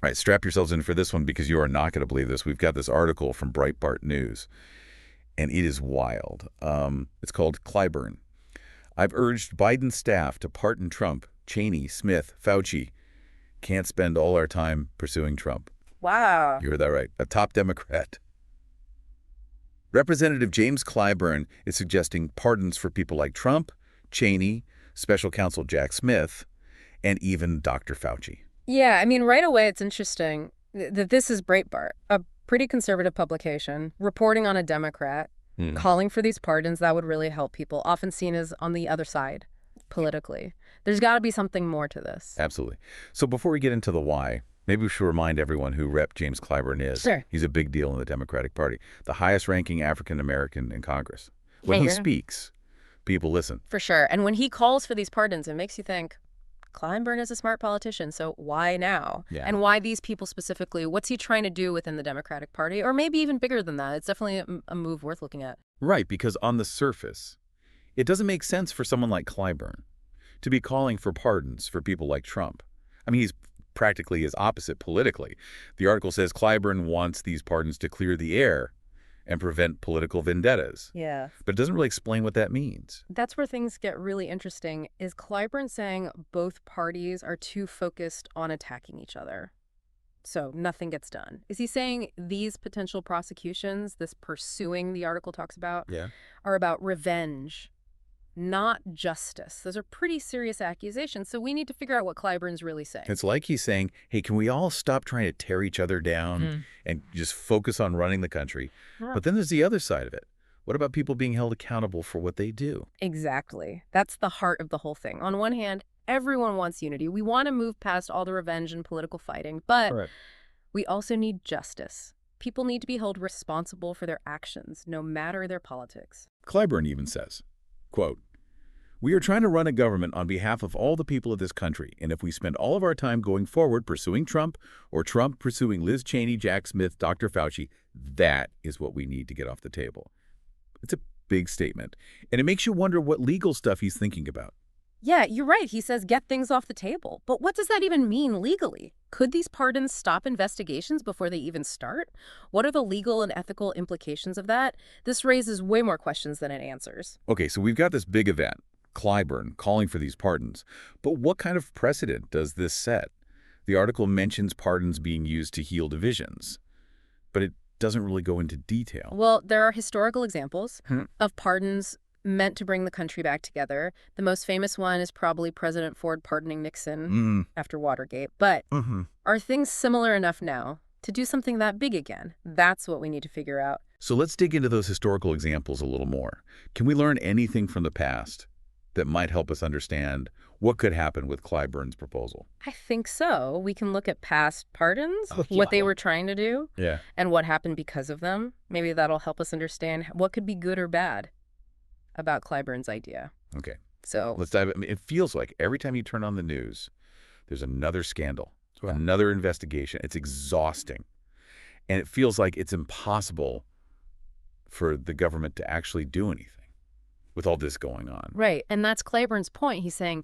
All right, strap yourselves in for this one because you are not going to believe this. We've got this article from Breitbart News, and it is wild. It's called Clyburn. I've urged Biden's staff to pardon Trump, Cheney, Smith, Fauci. Can't spend all our time pursuing Trump. Wow. You heard that right. A top Democrat. Representative James Clyburn is suggesting pardons for people like Trump, Cheney, Special Counsel Jack Smith, and even Dr. Fauci. Yeah, I mean, right away it's interesting that this is Breitbart, a pretty conservative publication, reporting on a Democrat, calling for these pardons that would really help people, often seen as on the other side politically. There's got to be something more to this. Absolutely. So before we get into the why, maybe we should remind everyone who Rep. James Clyburn is. Sure. He's a big deal in the Democratic Party, the highest-ranking African-American in Congress. When he speaks, people listen. For sure. And when he calls for these pardons, it makes you think, Clyburn is a smart politician, so why now? Yeah. And why these people specifically? What's he trying to do within the Democratic Party? Or maybe even bigger than that. It's definitely a move worth looking at. Right, because on the surface, it doesn't make sense for someone like Clyburn to be calling for pardons for people like Trump. I mean, he's practically his opposite politically. The article says Clyburn wants these pardons to clear the air and prevent political vendettas. Yeah. But it doesn't really explain what that means. That's where things get really interesting. Is Clyburn saying both parties are too focused on attacking each other, so nothing gets done? Is he saying these potential prosecutions, this pursuing the article talks about, are about revenge, not justice? Those are pretty serious accusations, so we need to figure out what Clyburn's really saying. It's like he's saying, hey, can we all stop trying to tear each other down and just focus on running the country? But then there's the other side of it. What about people being held accountable for what they do? Exactly. That's the heart of the whole thing. On one hand, everyone wants unity. We want to move past all the revenge and political fighting, but we also need justice. People need to be held responsible for their actions, no matter their politics. Clyburn even says, quote, we are trying to run a government on behalf of all the people of this country, and if we spend all of our time going forward pursuing Trump or Trump pursuing Liz Cheney, Jack Smith, Dr. Fauci, that is what we need to get off the table. It's a big statement, and it makes you wonder what legal stuff he's thinking about. Yeah, you're right. He says get things off the table. But what does that even mean legally? Could these pardons stop investigations before they even start? What are the legal and ethical implications of that? This raises way more questions than it answers. Okay, so we've got this big event, Clyburn, calling for these pardons. But what kind of precedent does this set? The article mentions pardons being used to heal divisions, but it doesn't really go into detail. Well, there are historical examples of pardons meant to bring the country back together. The most famous one is probably President Ford pardoning Nixon after Watergate. But are things similar enough now to do something that big again? That's what we need to figure out. So let's dig into those historical examples a little more. Can we learn anything from the past that might help us understand what could happen with Clyburn's proposal? I think so. We can look at past pardons, what they were trying to do, and what happened because of them. Maybe that'll help us understand what could be good or bad about Clyburn's idea. Okay. So let's dive in. I mean, it feels like every time you turn on the news, there's another scandal, another investigation. It's exhausting. And it feels like it's impossible for the government to actually do anything with all this going on. Right. And that's Clyburn's point. He's saying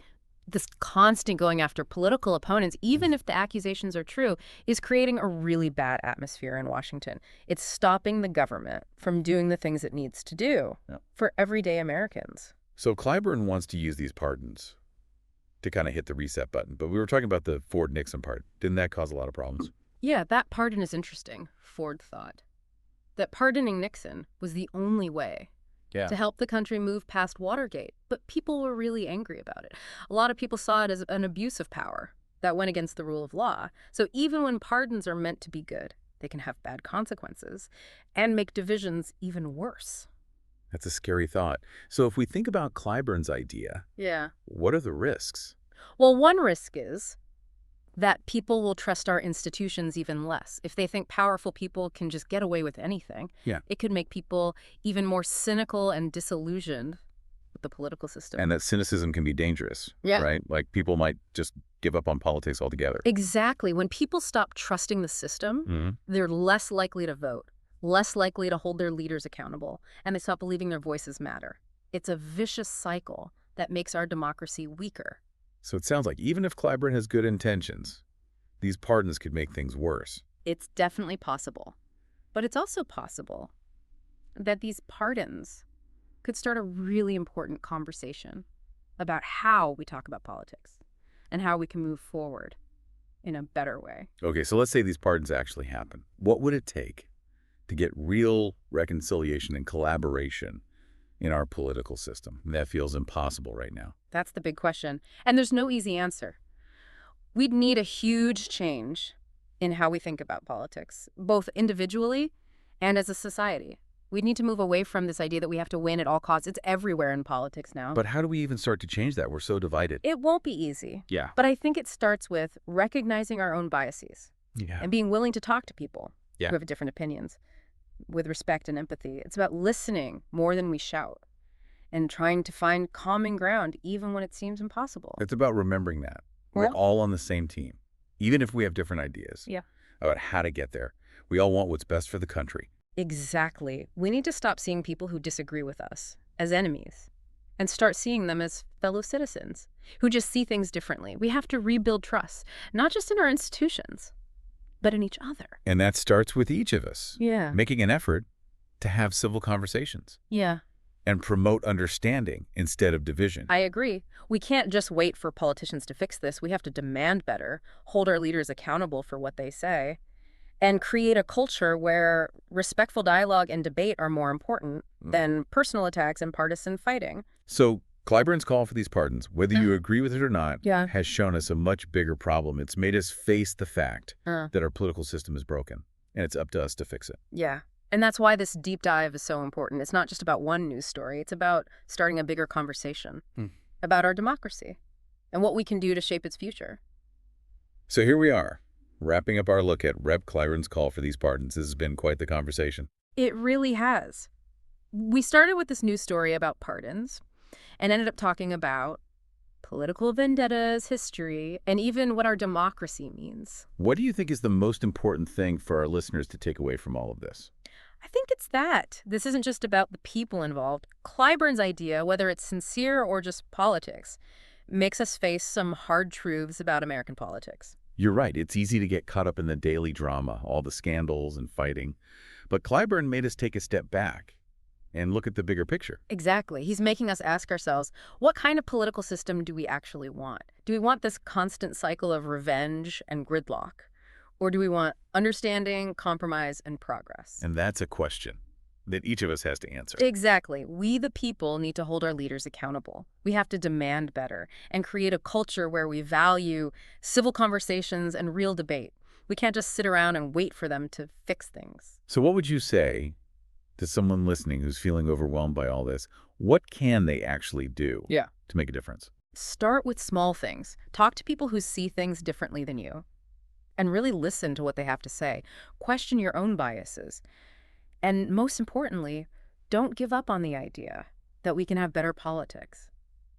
this constant going after political opponents, even if the accusations are true, is creating a really bad atmosphere in Washington. It's stopping the government from doing the things it needs to do for everyday Americans. So Clyburn wants to use these pardons to kind of hit the reset button. But we were talking about the Ford-Nixon part. Didn't that cause a lot of problems? Yeah, that pardon is interesting. Ford thought that pardoning Nixon was the only way to help the country move past Watergate. But people were really angry about it. A lot of people saw it as an abuse of power that went against the rule of law. So even when pardons are meant to be good, they can have bad consequences and make divisions even worse. That's a scary thought. So if we think about Clyburn's idea, what are the risks? Well, one risk is that people will trust our institutions even less. If they think powerful people can just get away with anything, it could make people even more cynical and disillusioned with the political system. And that cynicism can be dangerous, right? Like people might just give up on politics altogether. Exactly. When people stop trusting the system, they're less likely to vote, less likely to hold their leaders accountable, and they stop believing their voices matter. It's a vicious cycle that makes our democracy weaker. So it sounds like even if Clyburn has good intentions, these pardons could make things worse. It's definitely possible. But it's also possible that these pardons could start a really important conversation about how we talk about politics and how we can move forward in a better way. Okay, so let's say these pardons actually happen. What would it take to get real reconciliation and collaboration in our political system? That feels impossible right now. That's the big question. And there's no easy answer. We'd need a huge change in how we think about politics, both individually and as a society. We need to move away from this idea that we have to win at all costs. It's everywhere in politics now. But how do we even start to change that? We're so divided. It won't be easy. Yeah. But I think it starts with recognizing our own biases and being willing to talk to people who have different opinions with respect and empathy. It's about listening more than we shout and trying to find common ground even when it seems impossible. It's about remembering that. We're all on the same team, even if we have different ideas about how to get there. We all want what's best for the country. Exactly. We need to stop seeing people who disagree with us as enemies and start seeing them as fellow citizens who just see things differently. We have to rebuild trust, not just in our institutions, but in each other. And that starts with each of us making an effort to have civil conversations. And promote understanding instead of division. I agree. We can't just wait for politicians to fix this. We have to demand better, hold our leaders accountable for what they say, and create a culture where respectful dialogue and debate are more important than personal attacks and partisan fighting. So Clyburn's call for these pardons, whether you agree with it or not, has shown us a much bigger problem. It's made us face the fact that our political system is broken, and it's up to us to fix it. And that's why this deep dive is so important. It's not just about one news story. It's about starting a bigger conversation about our democracy and what we can do to shape its future. So here we are, wrapping up our look at Rep. Clyburn's call for these pardons. This has been quite the conversation. It really has. We started with this news story about pardons and ended up talking about political vendettas, history, and even what our democracy means. What do you think is the most important thing for our listeners to take away from all of this? I think it's that. This isn't just about the people involved. Clyburn's idea, whether it's sincere or just politics, makes us face some hard truths about American politics. You're right. It's easy to get caught up in the daily drama, all the scandals and fighting. But Clyburn made us take a step back and look at the bigger picture. Exactly. He's making us ask ourselves, what kind of political system do we actually want? Do we want this constant cycle of revenge and gridlock? Or do we want understanding, compromise, and progress? And that's a question that each of us has to answer. Exactly. We, the people, need to hold our leaders accountable. We have to demand better and create a culture where we value civil conversations and real debate. We can't just sit around and wait for them to fix things. So what would you say to someone listening who's feeling overwhelmed by all this? What can they actually do to make a difference? Start with small things. Talk to people who see things differently than you. And really listen to what they have to say. Question your own biases. And most importantly, don't give up on the idea that we can have better politics,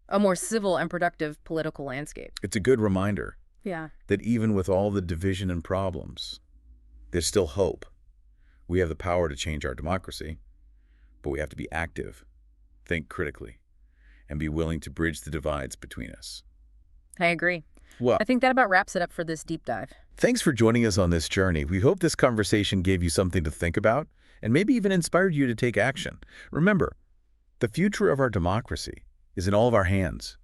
a more civil and productive political landscape. It's a good reminder that even with all the division and problems, there's still hope. We have the power to change our democracy, but we have to be active, think critically, and be willing to bridge the divides between us. I agree. Well, I think that about wraps it up for this deep dive. Thanks for joining us on this journey. We hope this conversation gave you something to think about and maybe even inspired you to take action. Remember, the future of our democracy is in all of our hands.